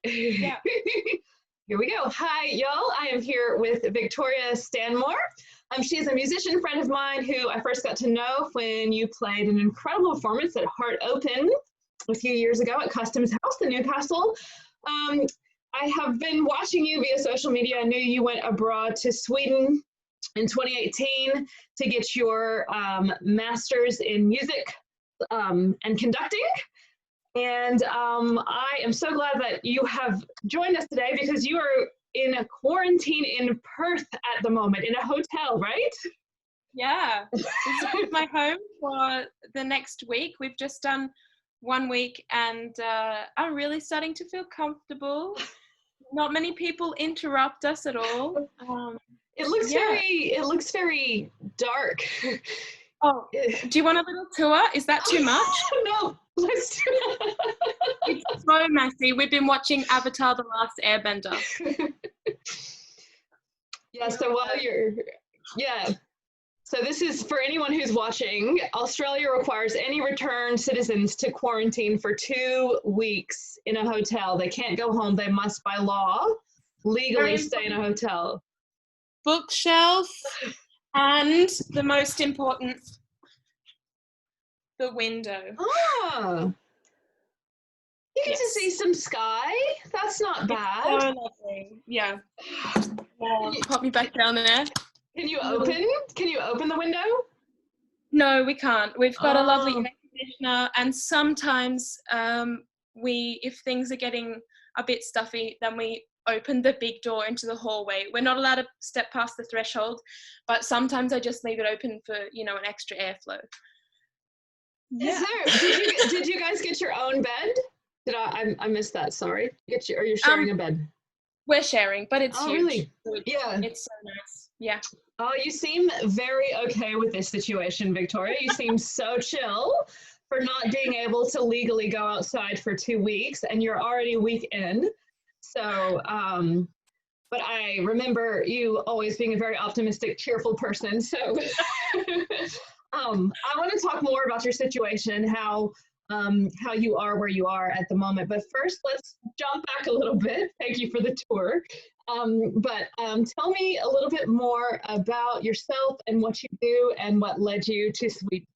Yeah. Here we go. Hi, y'all. I am here with Victoria Stanmore. She's a musician friend of mine who I first got to know when you played an incredible performance at Heart Open a few years ago at Customs House in Newcastle. I have been watching you via social media. I knew you went abroad to Sweden in 2018 to get your master's in music and conducting. And I am so glad that you have joined us today because you are in a quarantine in Perth at the moment, in a hotel, right? Yeah. This is my home for the next week. We've just done 1 week and I'm really starting to feel comfortable. Not many people interrupt us at all. It looks very dark. Oh, do you want a little tour? Is that too much? No, let's do it. It's so messy. We've been watching Avatar: The Last Airbender. Yeah, so so this is for anyone who's watching. Australia requires any returned citizens to quarantine for 2 weeks in a hotel. They can't go home. They must, by law, legally stay in a hotel. Bookshelf, and the most important, the window. Ah, you get to see some sky. That's not bad. It's so lovely. Yeah. Pop me back down there. Can you open the window? No, we can't. We've got a lovely air conditioner, and sometimes if things are getting a bit stuffy, then we open the big door into the hallway. We're not allowed to step past the threshold, but sometimes I just leave it open for, an extra airflow. Yeah. Did you guys get your own bed? I missed that, sorry. Or you're sharing a bed? We're sharing, but it's huge. Really? So yeah. It's so nice. Yeah. Oh, you seem very okay with this situation, Victoria. You seem so chill for not being able to legally go outside for 2 weeks, and you're already a week in. So, but I remember you always being a very optimistic, cheerful person. So I want to talk more about your situation, how you are where you are at the moment. But first, let's jump back a little bit. Thank you for the tour. But tell me a little bit more about yourself and what you do and what led you to Sweden.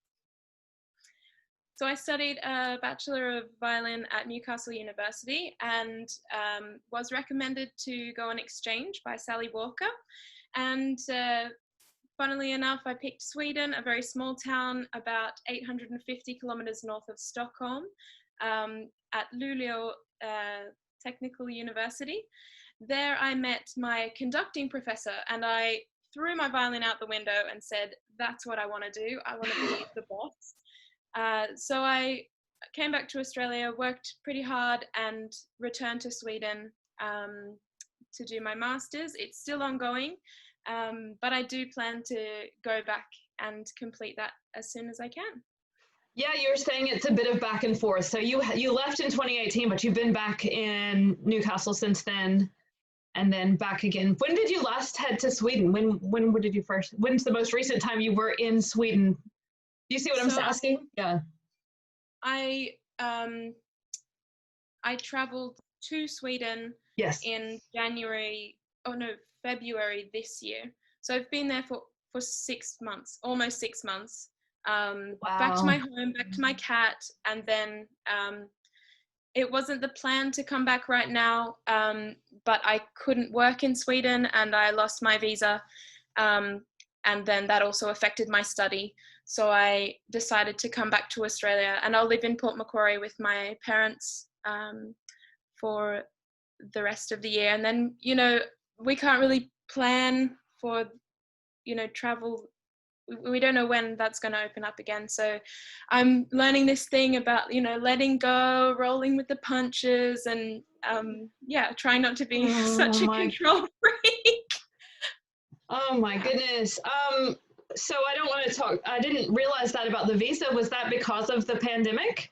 So I studied a Bachelor of Violin at Newcastle University and was recommended to go on exchange by Sally Walker. And funnily enough, I picked Sweden, a very small town about 850 kilometers north of Stockholm, at Luleå Technical University. There I met my conducting professor and I threw my violin out the window and said, that's what I want to do. I want to be the boss. So I came back to Australia, worked pretty hard and returned to Sweden to do my master's. It's still ongoing, but I do plan to go back and complete that as soon as I can. Yeah, you were saying it's a bit of back and forth. So you left in 2018, but you've been back in Newcastle since then, and then back again. When did you last head to Sweden? When's the most recent time you were in Sweden? Do you see what I'm asking? Yeah. I traveled to Sweden in February this year. So I've been there for 6 months, almost 6 months. Wow. Back to my home, back to my cat, and then it wasn't the plan to come back right now, but I couldn't work in Sweden and I lost my visa, and then that also affected my study. So I decided to come back to Australia, and I'll live in Port Macquarie with my parents for the rest of the year. And then, we can't really plan for, travel. We don't know when that's going to open up again. So I'm learning this thing about, letting go, rolling with the punches, and trying not to be such a control freak. Oh my goodness. So I didn't realize that about the visa. Was that because of the pandemic?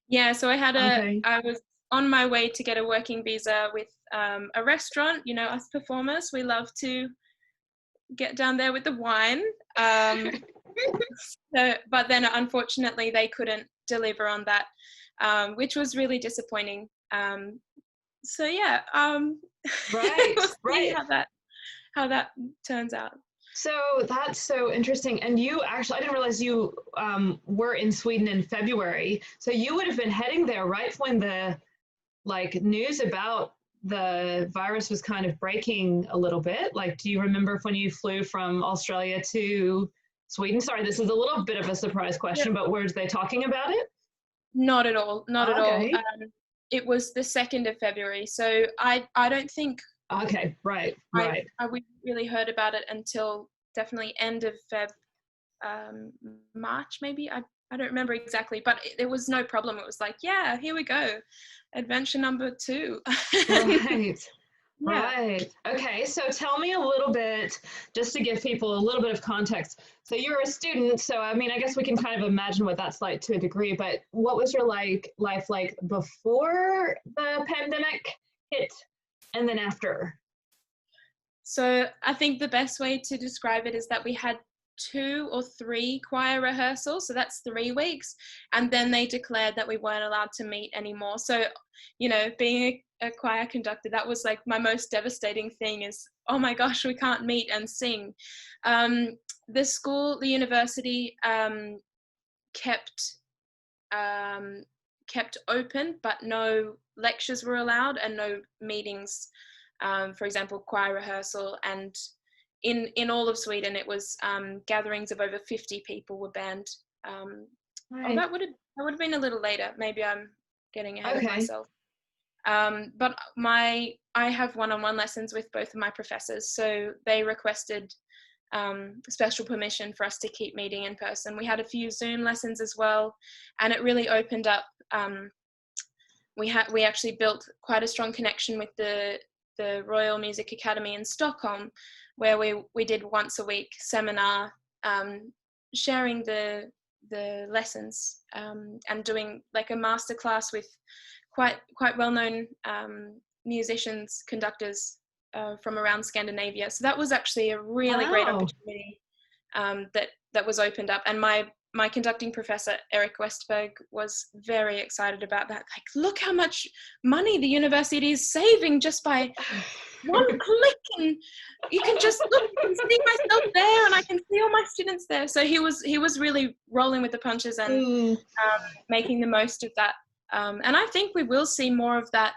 Yeah, so I was on my way to get a working visa with a restaurant. Us performers, we love to get down there with the wine. But then unfortunately they couldn't deliver on that, which was really disappointing. So yeah, Right, we'll see right. how that turns out. So that's so interesting. And you actually, I didn't realize you were in Sweden in February. So you would have been heading there right when the like news about the virus was kind of breaking a little bit. Like, do you remember when you flew from Australia to Sweden? Sorry, this is a little bit of a surprise question, but were they talking about it? Not at all, not at all. Okay. It was the 2nd of February, so I don't think Okay, right, I right. we really heard about it until definitely end of March maybe. I don't remember exactly, but there was no problem. It was like, yeah, here we go, adventure number 2. Right. Yeah. Right. Okay. So tell me a little bit, just to give people a little bit of context. So you're a student, so I mean, I guess we can kind of imagine what that's like to a degree, but what was your life like before the pandemic hit and then after? So I think the best way to describe it is that we had 2 or 3 choir rehearsals, so that's 3 weeks, and then they declared that we weren't allowed to meet anymore. So, being a choir conductor, that was like my most devastating thing is, oh my gosh, we can't meet and sing. The university kept kept open, but no lectures were allowed and no meetings. For example, choir rehearsal, and in all of Sweden, it was gatherings of over 50 people were banned. Oh, Right. that would have been a little later. Maybe I'm getting ahead of Okay. myself. But I have one-on-one lessons with both of my professors, so they requested special permission for us to keep meeting in person. We had a few Zoom lessons as well, and it really opened up. We actually built quite a strong connection with the Royal Music Academy in Stockholm, where we did once a week seminar, sharing the lessons, and doing like a masterclass with quite well-known musicians, conductors from around Scandinavia. So that was actually a really great Wow. opportunity that was opened up. And my conducting professor, Eric Westberg, was very excited about that. Like, look how much money the university is saving just by one click, and you can just look, I can see myself there, and I can see all my students there. So he was really rolling with the punches and Mm, making the most of that. And I think we will see more of that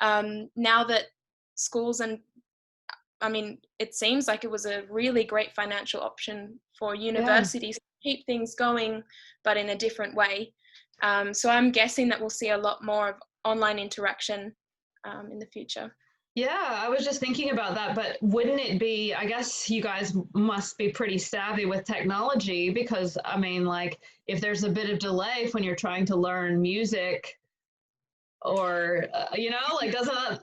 now that schools and I mean, it seems like it was a really great financial option for yeah. universities to keep things going, but in a different way. So I'm guessing that we'll see a lot more of online interaction in the future. Yeah, I was just thinking about that, but wouldn't it be, I guess you guys must be pretty savvy with technology because, I mean, like, if there's a bit of delay when you're trying to learn music or, like, doesn't that,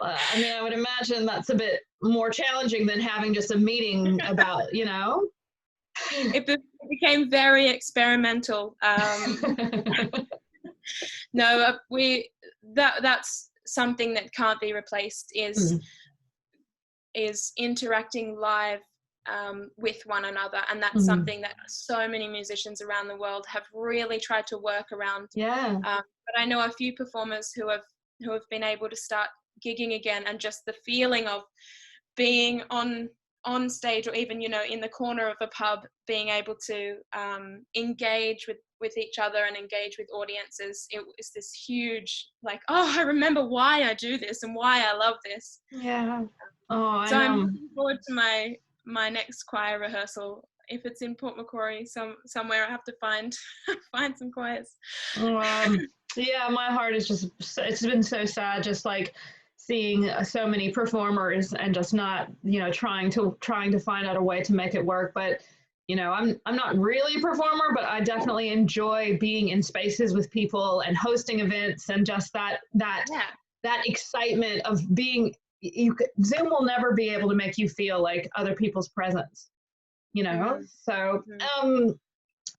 I mean, I would imagine that's a bit more challenging than having just a meeting about, It became very experimental. No, that's something that can't be replaced Mm, is interacting live with one another, and that's mm, something that so many musicians around the world have really tried to work around. yeah, But I know a few performers who have been able to start gigging again, and just the feeling of being on stage, or even in the corner of a pub, being able to engage with each other and engage with audiences. It was this huge, like, oh, I remember why I do this and why I love this. yeah. Oh, I So I'm know. looking forward to my next choir rehearsal. If it's in Port Macquarie, somewhere, I have to find find some choirs. Yeah, my heart is just, it's been so sad, just like seeing so many performers and just not, trying to find out a way to make it work. But, I'm not really a performer, but I definitely enjoy being in spaces with people and hosting events and just Yeah. that excitement of being, Zoom will never be able to make you feel like other people's presence, Mm-hmm. So, Mm-hmm.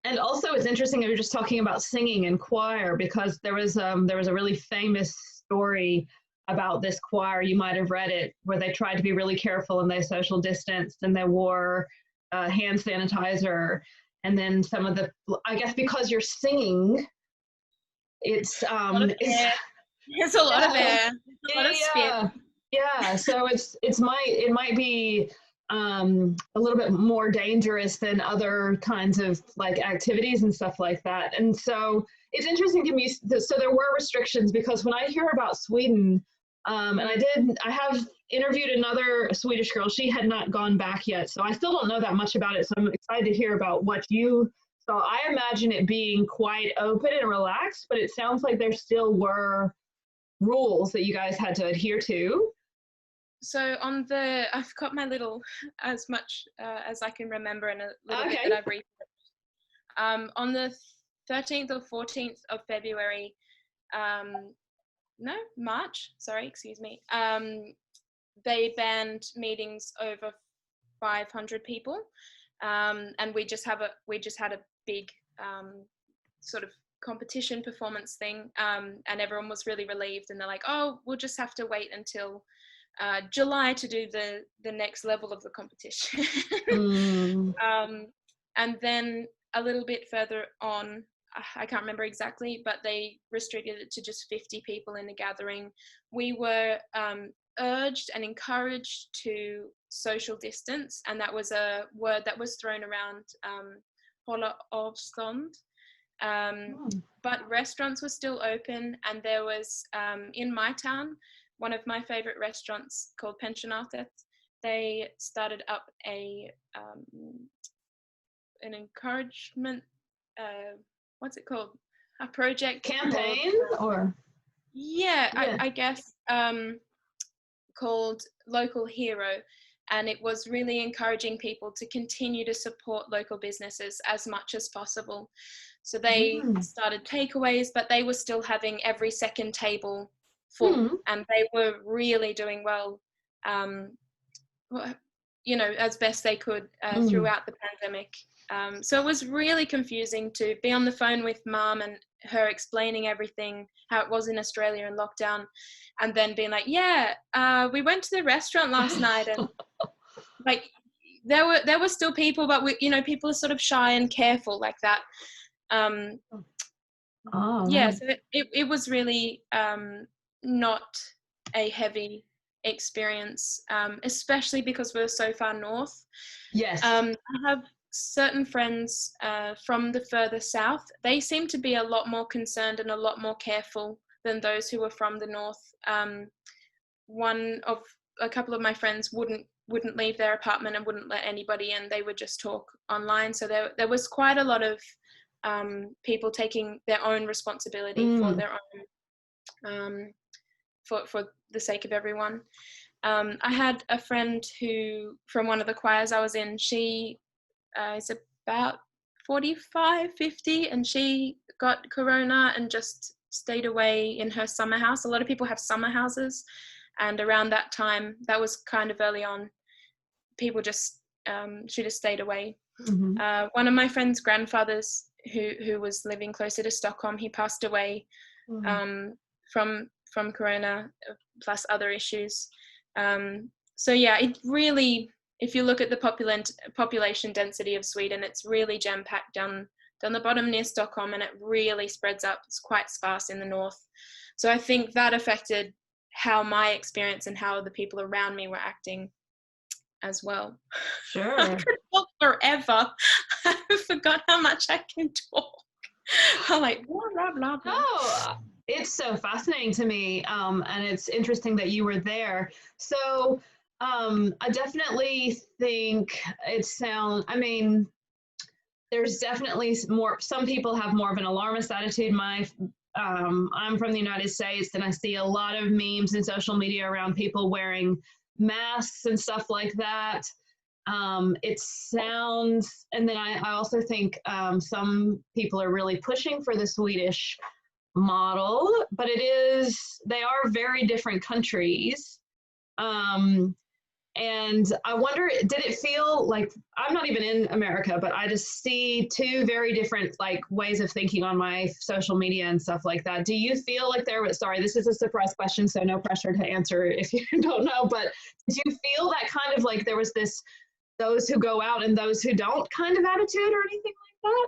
and also, it's interesting. You were just talking about singing and choir because there was a really famous story about this choir. You might have read it, where they tried to be really careful and they social distanced and they wore hand sanitizer. And then some of the, I guess, because you're singing, it's A lot of it's air. There's a lot of Yeah. air, a lot of spin. Yeah. Yeah. So it might be a little bit more dangerous than other kinds of like activities and stuff like that. And so it's interesting to me. So there were restrictions because when I hear about Sweden, I have interviewed another Swedish girl. She had not gone back yet, so I still don't know that much about it. So I'm excited to hear about what you saw. I imagine it being quite open and relaxed, but it sounds like there still were rules that you guys had to adhere to. So I've got my little, as much as I can remember, and a little bit Okay. that I've researched. On the 13th or 14th of February, no, March, sorry, excuse me, they banned meetings over 500 people, and we just had a big sort of competition performance thing, and everyone was really relieved, and they're like, oh, we'll just have to wait until July to do the next level of the competition. Mm. And then a little bit further on, I can't remember exactly, but they restricted it to just 50 people in a gathering. We were urged and encouraged to social distance, and that was a word that was thrown around, hålla avstånd. But restaurants were still open, and there was, in my town, one of my favorite restaurants called Pensionatet. They started up an encouragement, what's it called? A project Campaign or? Yeah, Yeah. I guess, called Local Hero. And it was really encouraging people to continue to support local businesses as much as possible. So they started takeaways, but they were still having every second table full, and they were really doing well, as best they could throughout the pandemic. So it was really confusing to be on the phone with Mum and her explaining everything, how it was in Australia in lockdown, and then being like, yeah, we went to the restaurant last night, and like there were still people, but people are sort of shy and careful like that. Yeah, so it was really not a heavy experience, especially because we're so far north. Yes. I have certain friends from the further south. They seem to be a lot more concerned and a lot more careful than those who were from the north. A couple of my friends wouldn't leave their apartment and wouldn't let anybody in. They would just talk online. So there was quite a lot of people taking their own responsibility for their own, for the sake of everyone. I had a friend who, from one of the choirs I was in, she is about 45, 50, and she got corona and just stayed away in her summer house. A lot of people have summer houses, and around that time, that was kind of early on, people just, she just stayed away. One of my friend's grandfathers, who was living closer to Stockholm, he passed away from corona, plus other issues. So yeah, it really, if you look at the population density of Sweden, it's really jam-packed down the bottom near Stockholm, and it really spreads up. It's quite sparse in the north. So I think that affected how my experience and how the people around me were acting as well. Sure. I could talk forever. I forgot how much I can talk. I'm like, blah, blah, blah, blah. Oh, it's so fascinating to me. And it's interesting that you were there. So I definitely think there's definitely some people have more of an alarmist attitude. I'm from the United States, and I see a lot of memes and social media around people wearing masks and stuff like that. It sounds, and then I also think some people are really pushing for the Swedish model, but they are very different countries. And I wonder, did it feel like, I'm not even in America, but I just see two very different like ways of thinking on my social media and stuff like that. Do you feel like sorry, this is a surprise question, so no pressure to answer if you don't know, but did you feel that kind of like there was this those who go out and those who don't kind of attitude or anything like that?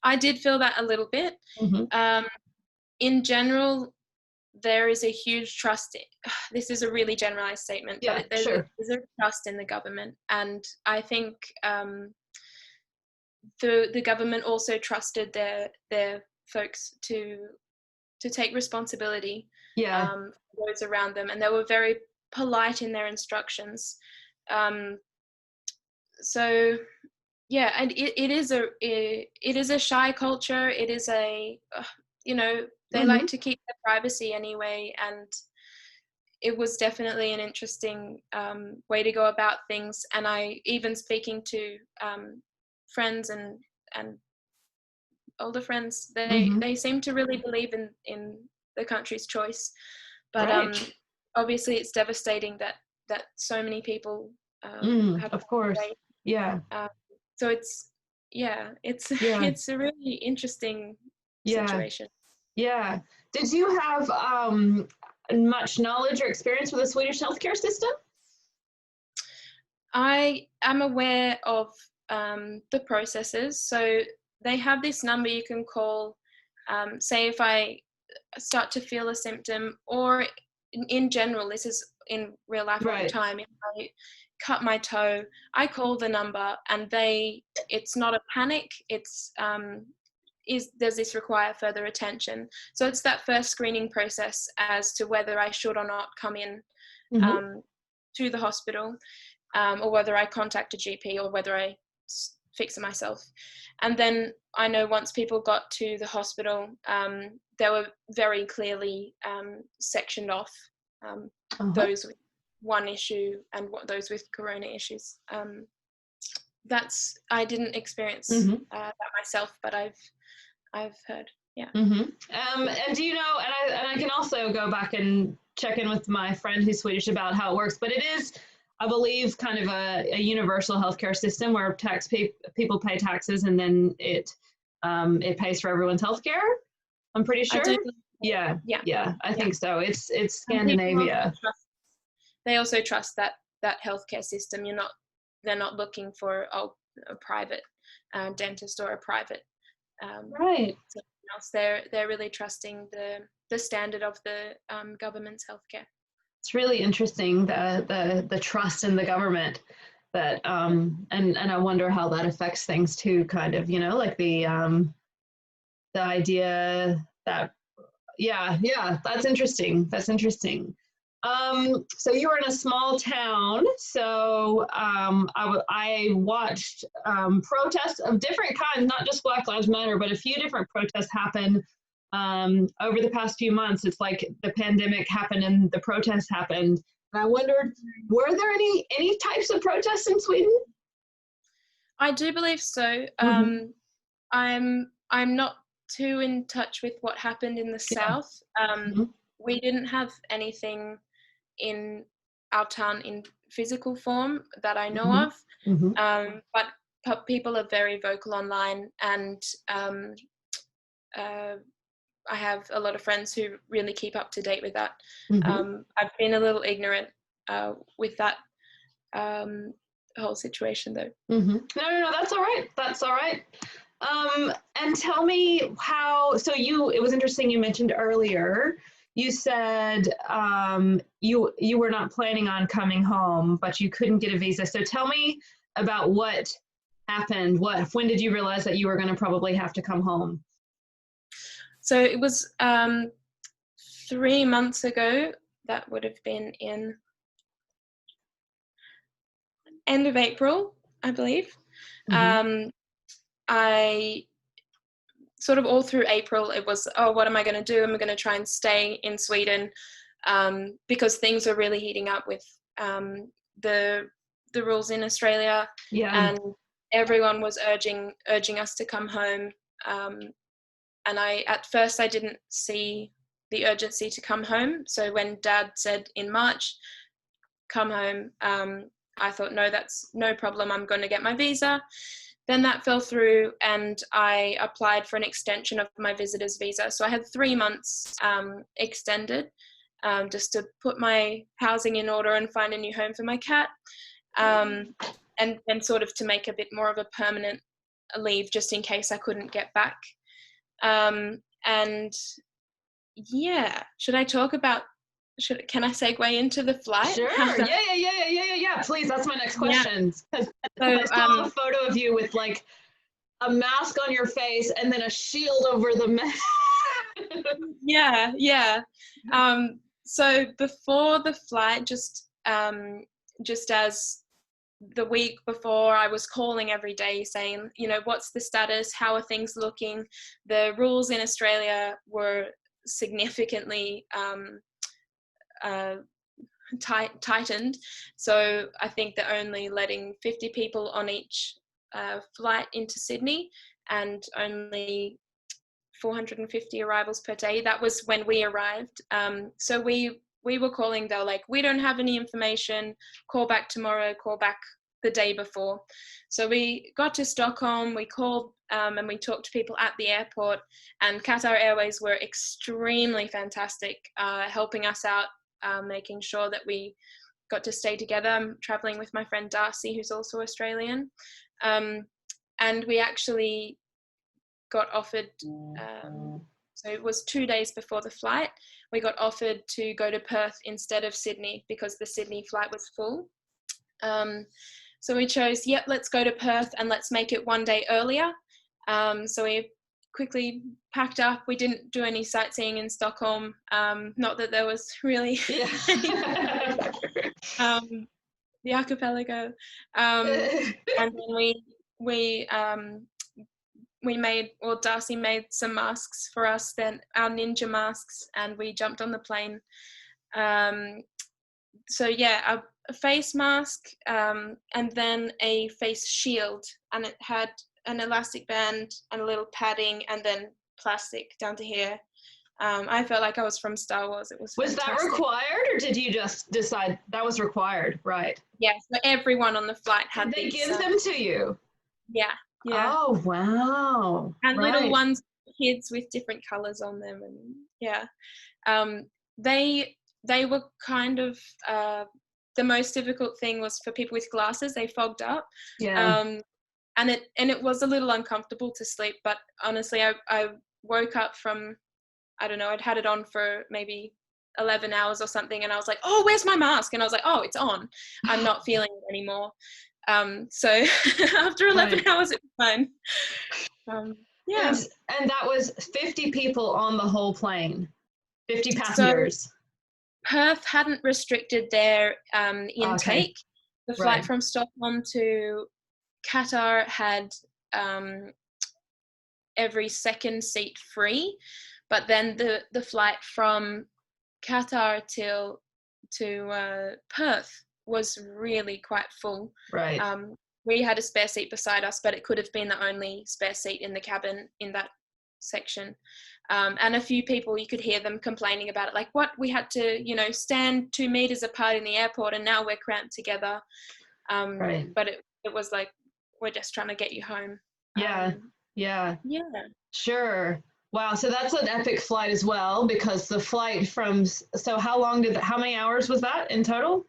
I did feel that a little bit. In general, there is a huge trust. This is a really generalized statement, Yeah, but there's sure. a trust in the government, and I think the government also trusted their folks to take responsibility Yeah. for those around them, and they were very polite in their instructions. So yeah, and it is a shy culture. It is a they Mm-hmm. like to keep their privacy anyway, and it was definitely an interesting way to go about things. And I even speaking to friends and older friends, Mm-hmm. they seem to really believe in the country's choice. But Right. obviously, it's devastating that so many people have Of passed course. away. Yeah. Um, so it's Yeah. it's a really interesting Yeah. situation. Yeah. Did you have much knowledge or experience with the Swedish healthcare system? I am aware of the processes. So they have this number you can call. Say if I start to feel a symptom, or in general, this is in real life all the Right. time. If I cut my toe, I call the number, and it's not a panic. It's does this require further attention? So it's that first screening process as to whether I should or not come in Mm-hmm. to the hospital, or whether I contact a GP, or whether I fix it myself. And then I know once people got to the hospital, they were very clearly sectioned off, Uh-huh. those with one issue and those with corona issues. I didn't experience Mm-hmm. that myself, but I've heard. Yeah. Mm-hmm. And do you know, and I can also go back and check in with my friend who's Swedish about how it works, but it is, I believe, kind of a universal healthcare system where people pay taxes, and then it pays for everyone's healthcare. I'm pretty I sure. do. Yeah, Yeah. yeah, I Yeah. think so. It's And people also Scandinavia. they also trust that healthcare system. They're not looking for a private dentist or a private Right. something else. They're really trusting the standard of the government's healthcare. It's really interesting, the trust in the government, that and I wonder how that affects things too, kind of, like the idea that, yeah, that's interesting. That's interesting. So you were in a small town. So I watched protests of different kinds, not just Black Lives Matter, but a few different protests happen over the past few months. It's like the pandemic happened and the protests happened. And I wondered, were there any types of protests in Sweden? I do believe so. Mm-hmm. I'm not too in touch with what happened in the Yeah. south. Mm-hmm. We didn't have anything in our town in physical form that I know Mm-hmm. of, Mm-hmm. but people are very vocal online, and I have a lot of friends who really keep up to date with that. Mm-hmm. I've been a little ignorant with that whole situation, though. Mm-hmm. No, that's all right. That's all right. And tell me how, so it was interesting you mentioned earlier, you said you were not planning on coming home, but you couldn't get a visa. So tell me about what happened. When did you realize that you were going to probably have to come home? So it was 3 months ago. That would have been in end of April, I believe. Mm-hmm. I sort of all through April, it was, oh, what am I going to do? Am I going to try and stay in Sweden? Because things are really heating up with the rules in Australia, Yeah. and everyone was urging us to come home. And at first I didn't see the urgency to come home. So when Dad said in March, come home, I thought, no, that's no problem. I'm going to get my visa. Then that fell through, and I applied for an extension of my visitor's visa. So I had 3 months extended, just to put my housing in order and find a new home for my cat, and sort of to make a bit more of a permanent leave, just in case I couldn't get back. And Yeah. Should I talk about, can I segue into the flight? Sure. How that, Yeah. Please, that's my next yeah. question. Because So, I saw a photo of you with like a mask on your face and then a shield over the mask. yeah. So before the flight, just as the week before, I was calling every day saying, what's the status? How are things looking? The rules in Australia were significantly uh, tightened. So I think they're only letting 50 people on each flight into Sydney, and only 450 arrivals per day. That was when we arrived. So we were calling. They were like, we don't have any information. Call back tomorrow. Call back the day before. So we got to Stockholm. We called and we talked to people at the airport. And Qatar Airways were extremely fantastic, helping us out, making sure that we got to stay together. I'm traveling with my friend Darcy, who's also Australian. And we actually got offered, so it was 2 days before the flight, we got offered to go to Perth instead of Sydney because the Sydney flight was full. So we chose, let's go to Perth and let's make it 1 day earlier. So we quickly packed up. We didn't do any sightseeing in Stockholm. Not that there was really the archipelago. And then Darcy made some masks for us, then our ninja masks, and we jumped on the plane. So yeah, a face mask, and then a face shield, and it had an elastic band and a little padding, and then plastic down to here. I felt like I was from Star Wars. It was fantastic. That required, or did you just decide that was required? Right. Yeah, so everyone on the flight had Did they these. give them to you? Yeah. Oh, wow. And little ones, kids with different colors on them, and yeah. They were kind of, the most difficult thing was for people with glasses. They fogged up. Yeah. And it was a little uncomfortable to sleep, but honestly, I woke up from, I don't know, I'd had it on for maybe 11 hours or something, and I was like, oh, where's my mask? And I was like, oh, it's on. I'm not feeling it anymore. So after 11 hours, it was fine. Yeah. And that was 50 people on the whole plane, 50 passengers. So Perth hadn't restricted their intake. The flight from Stockholm to Qatar had every second seat free, but then the flight from Qatar to Perth was really quite full. Right. We had a spare seat beside us, but it could have been the only spare seat in the cabin in that section. And a few people, you could hear them complaining about it, like, what, we had to, stand 2 meters apart in the airport, and now we're cramped together. But it was like, we're just trying to get you home. Yeah. Sure. Wow. So that's an epic flight as well, because the flight so how many hours was that in total?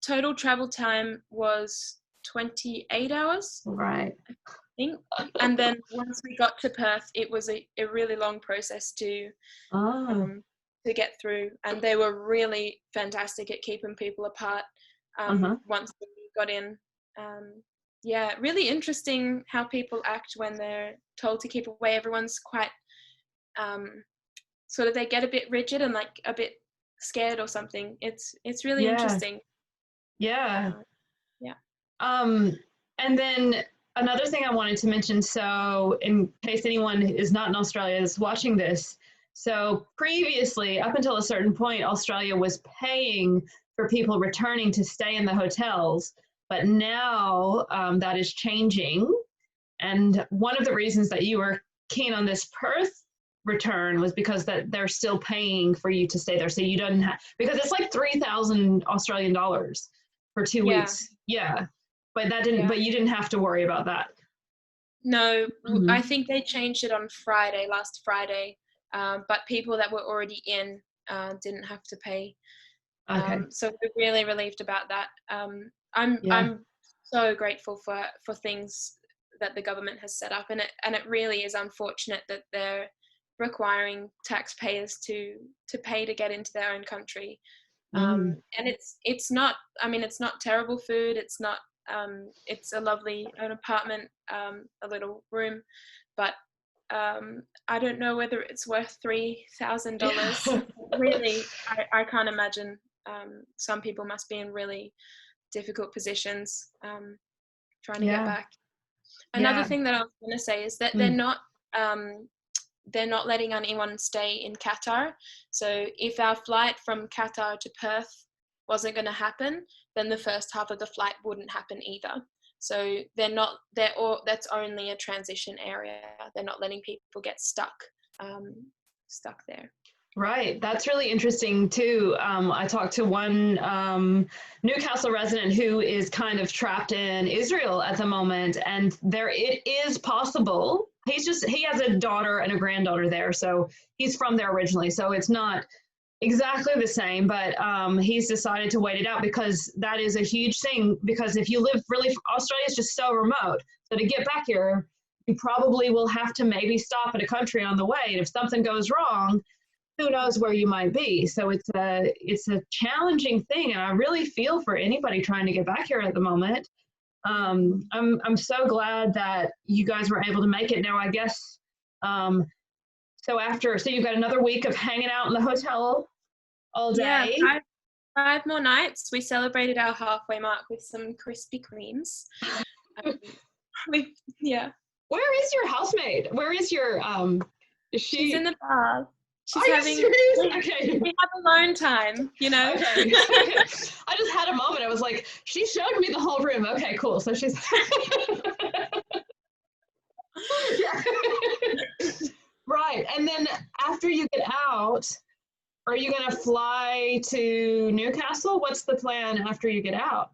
Total travel time was 28 hours. Right. I think. And then once we got to Perth, it was a really long process to get through, and they were really fantastic at keeping people apart once we got in. Yeah, really interesting how people act when they're told to keep away. Everyone's quite sort of, they get a bit rigid and like a bit scared or something. It's really interesting. Yeah. And then another thing I wanted to mention, so in case anyone is not in Australia is watching this, so previously, up until a certain point, Australia was paying for people returning to stay in the hotels, but now that is changing. And one of the reasons that you were keen on this Perth return was because that they're still paying for you to stay there, so you don't have, because it's like 3,000 Australian dollars for 2 weeks. Yeah, but that didn't. But you didn't have to worry about that. No, I think they changed it on last Friday. But people that were already in didn't have to pay. So we're really relieved about that. I'm so grateful for things that the government has set up, and it really is unfortunate that they're requiring taxpayers to pay to get into their own country. Mm. And it's not, I mean, it's not terrible food. It's not, it's a lovely an apartment, a little room, but I don't know whether it's worth $3,000. Really, I can't imagine. Some people must be in really difficult positions trying to get back. Another thing that I was going to say is that they're not letting anyone stay in Qatar. So if our flight from Qatar to Perth wasn't going to happen, then the first half of the flight wouldn't happen either. So that's only a transition area. They're not letting people get stuck there. Right. That's really interesting too. I talked to one Newcastle resident who is kind of trapped in Israel at the moment, and it is possible. He has a daughter and a granddaughter there, so he's from there originally. So it's not exactly the same, but he's decided to wait it out because that is a huge thing. Because if you live Australia is just so remote. So to get back here, you probably will have to maybe stop at a country on the way. And if something goes wrong, who knows where you might be. So it's a challenging thing, and I really feel for anybody trying to get back here at the moment. I'm so glad that you guys were able to make it. Now I guess so you've got another week of hanging out in the hotel all day. Yeah, five more nights. We celebrated our halfway mark with some Krispy Kremes. Yeah. Where is your housemaid? Where is your She's in the bar. Are you serious? Okay. We have alone time, you know? Okay. I just had a moment. I was like, she showed me the whole room. Okay, cool. So she's yeah. Right. And then after you get out, are you going to fly to Newcastle? What's the plan after you get out?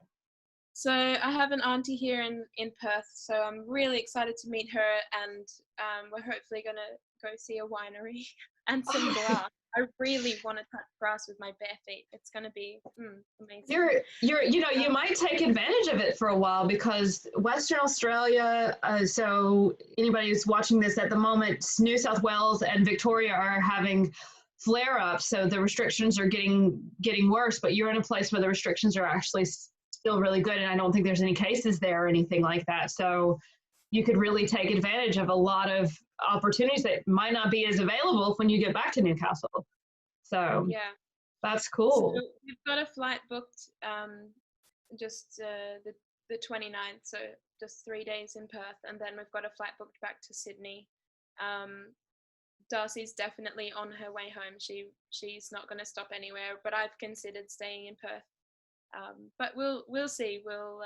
So I have an auntie here in Perth, so I'm really excited to meet her, and we're hopefully going to go see a winery and some grass. I really want to touch grass with my bare feet. It's going to be amazing. You might take advantage of it for a while, because Western Australia, so anybody who's watching this at the moment, New South Wales and Victoria are having flare-ups, so the restrictions are getting worse, but you're in a place where the restrictions are actually still really good, and I don't think there's any cases there or anything like that. So you could really take advantage of a lot of opportunities that might not be as available when you get back to Newcastle. So yeah, that's cool. So we've got a flight booked just the 29th, so just 3 days in Perth, and then we've got a flight booked back to Sydney. Darcy's definitely on her way home. She's not going to stop anywhere, but I've considered staying in Perth. But we'll see. We'll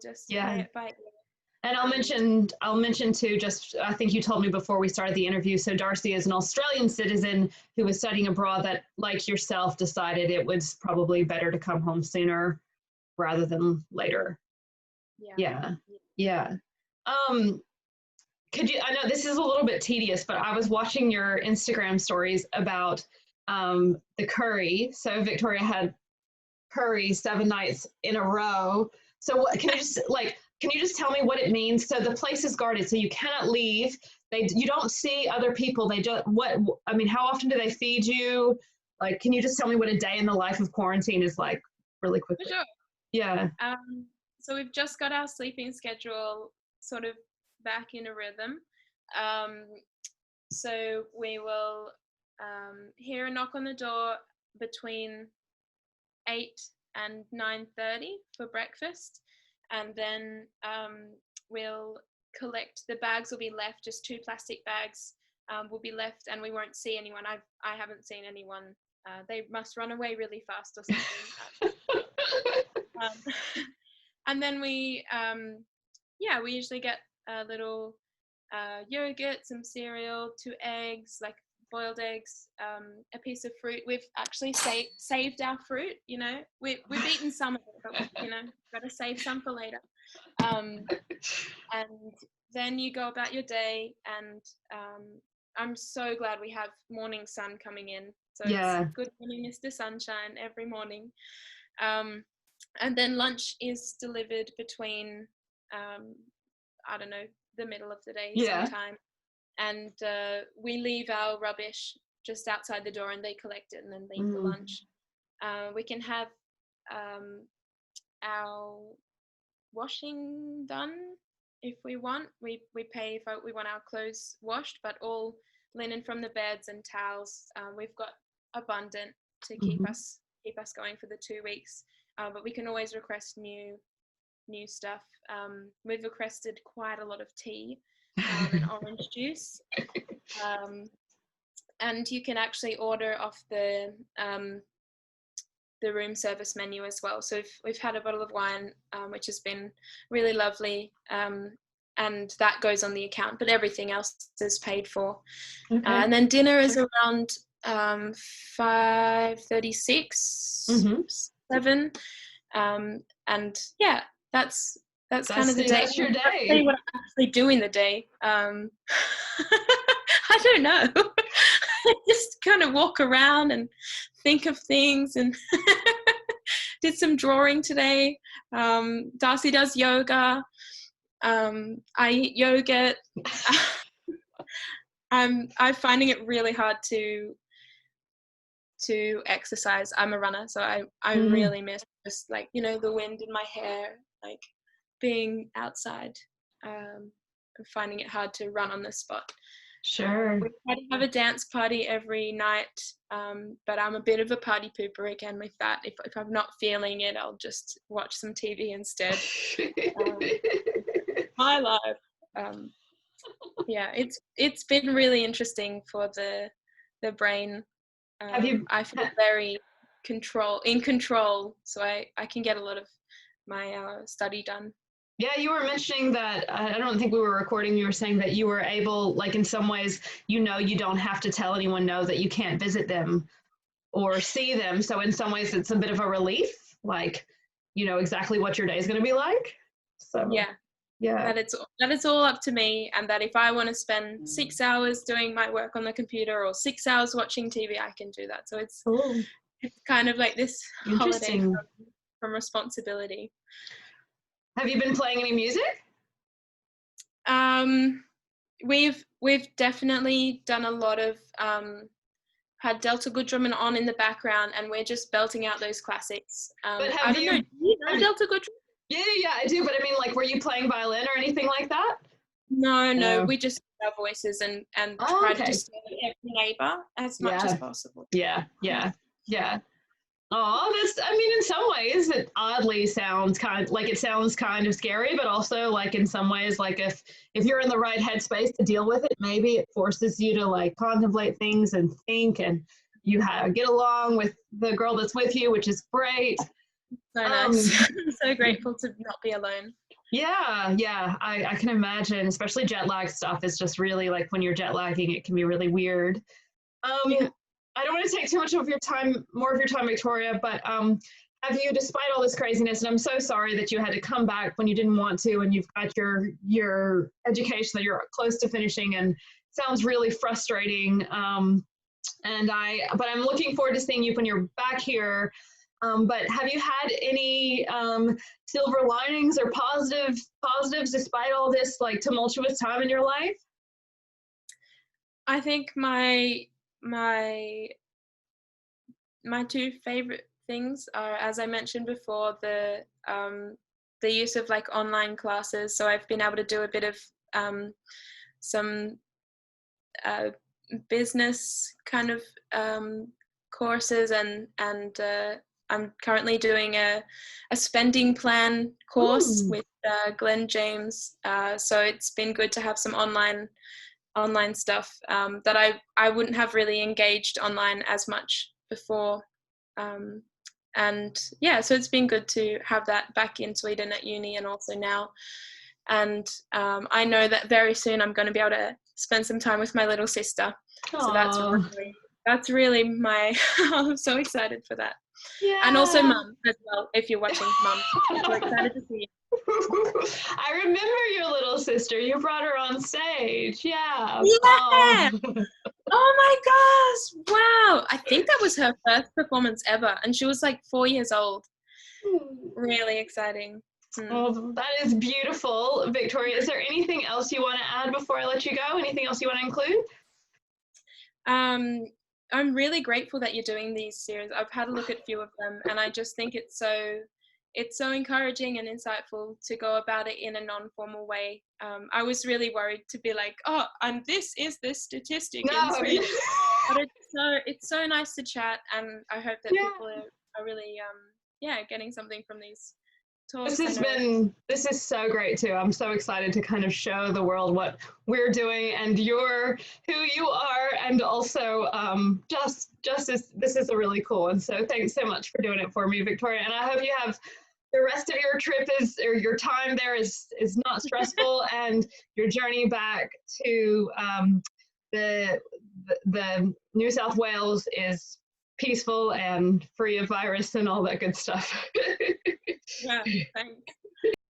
just play it by ear. And I'll mention too, just I think you told me before we started the interview, so Darcy is an Australian citizen who was studying abroad that, like yourself, decided it was probably better to come home sooner rather than later. Yeah. I know this is a little bit tedious, but I was watching your Instagram stories about the curry. So Victoria had curry 7 nights in a row. So what can you just tell me what it means? So the place is guarded, so you cannot leave. You don't see other people. How often do they feed you? Like, can you just tell me what a day in the life of quarantine is like really quickly? For sure. Yeah. So we've just got our sleeping schedule sort of back in a rhythm. So we will hear a knock on the door between 8 and 9:30 for breakfast, and then we'll collect the bags. Will be left, just 2 plastic bags will be left, and we won't see anyone. I haven't seen anyone. They must run away really fast or something. And then we usually get a little yogurt, some cereal, 2 eggs, like boiled eggs, a piece of fruit. We've actually saved our fruit, you know. We've eaten some of it, but, you know, got to save some for later. And then you go about your day, and I'm so glad we have morning sun coming in. So it's good morning, Mr. Sunshine, every morning. And then lunch is delivered between, I don't know, the middle of the day sometime. and we leave our rubbish just outside the door, and they collect it and then leave for lunch. We can have our washing done if we want. We pay if we want our clothes washed, but all linen from the beds and towels we've got abundant to keep us going for the 2 weeks. But we can always request new stuff. We've requested quite a lot of tea and orange juice, and you can actually order off the room service menu as well. So we've had a bottle of wine, which has been really lovely, and that goes on the account, but everything else is paid for. And then dinner is around 5:36, 7, and yeah, that's kind of the day. That's your day. I'll tell you what I actually do in the day. I don't know. I just kind of walk around and think of things, and did some drawing today. Darcy does yoga. I eat yogurt. I'm finding it really hard to exercise. I'm a runner, so I really miss just like, the wind in my hair, like being outside. I'm finding it hard to run on the spot. Sure. We try to have a dance party every night, but I'm a bit of a party pooper again with that. If I'm not feeling it, I'll just watch some TV instead. My life. Yeah, it's been really interesting for the brain. I feel very in control, so I can get a lot of my study done. Yeah, you were mentioning that, I don't think we were recording, you were saying that you were able, like in some ways, you don't have to tell anyone that you can't visit them or see them. So in some ways it's a bit of a relief, like, you know exactly what your day is going to be like. So yeah, that it's all up to me, and that if I want to spend 6 hours doing my work on the computer or 6 hours watching TV, I can do that. So it's kind of like this holiday from responsibility. Have you been playing any music? We've definitely done a lot of had Delta Goodrumman on in the background, and we're just belting out those classics. But I don't know. Do you know Delta Goodrumman? Yeah, I do. But I mean, like, were you playing violin or anything like that? No. We just our voices and try to just stay every neighbour as much as possible. Yeah. Oh, I mean, in some ways, it oddly sounds kind of scary, but also, like, in some ways, like, if you're in the right headspace to deal with it, maybe it forces you to, like, contemplate things and think, and you get along with the girl that's with you, which is great. So nice. I'm so grateful to not be alone. Yeah, I can imagine, especially jet lag stuff is just really, like, when you're jet lagging, it can be really weird. I don't want to take too much of more of your time, Victoria, but have you, despite all this craziness, and I'm so sorry that you had to come back when you didn't want to, and you've got your education that you're close to finishing, and sounds really frustrating. But I'm looking forward to seeing you when you're back here. But have you had any silver linings or positives despite all this, like, tumultuous time in your life? I think my two favorite things are, as I mentioned before, the use of, like, online classes. So I've been able to do a bit of some business kind of courses, and I'm currently doing a spending plan course with Glenn James. So it's been good to have some online stuff that I wouldn't have really engaged online as much before. And yeah, so it's been good to have that back in Sweden at uni and also now. And I know that very soon I'm going to be able to spend some time with my little sister. Aww. So that's really my, I'm so excited for that. Yeah. And also Mum as well, if you're watching, Mum. I'm so excited to see you. I remember your little sister. You brought her on stage. Yeah. Yeah. Oh my gosh. Wow. I think that was her first performance ever. And she was like 4 years old. Really exciting. Mm. Oh, that is beautiful, Victoria. Is there anything else you want to add before I let you go? Anything else you want to include? Um, I'm really grateful that you're doing these series. I've had a look at a few of them, and I just think it's so encouraging and insightful to go about it in a non-formal way. I was really worried to be like, oh, and this is this statistic in No. Sweden, but it's so nice to chat, and I hope that Yeah. people are really getting something from these This talks. I has know. been, this is so great too. I'm so excited to kind of show the world what we're doing and who you are, and also just this is a really cool one. So thanks so much for doing it for me, Victoria. And I hope you have the rest of your trip or your time there is not stressful, and your journey back to the the New South Wales is peaceful and free of virus and all that good stuff. Yeah, thanks.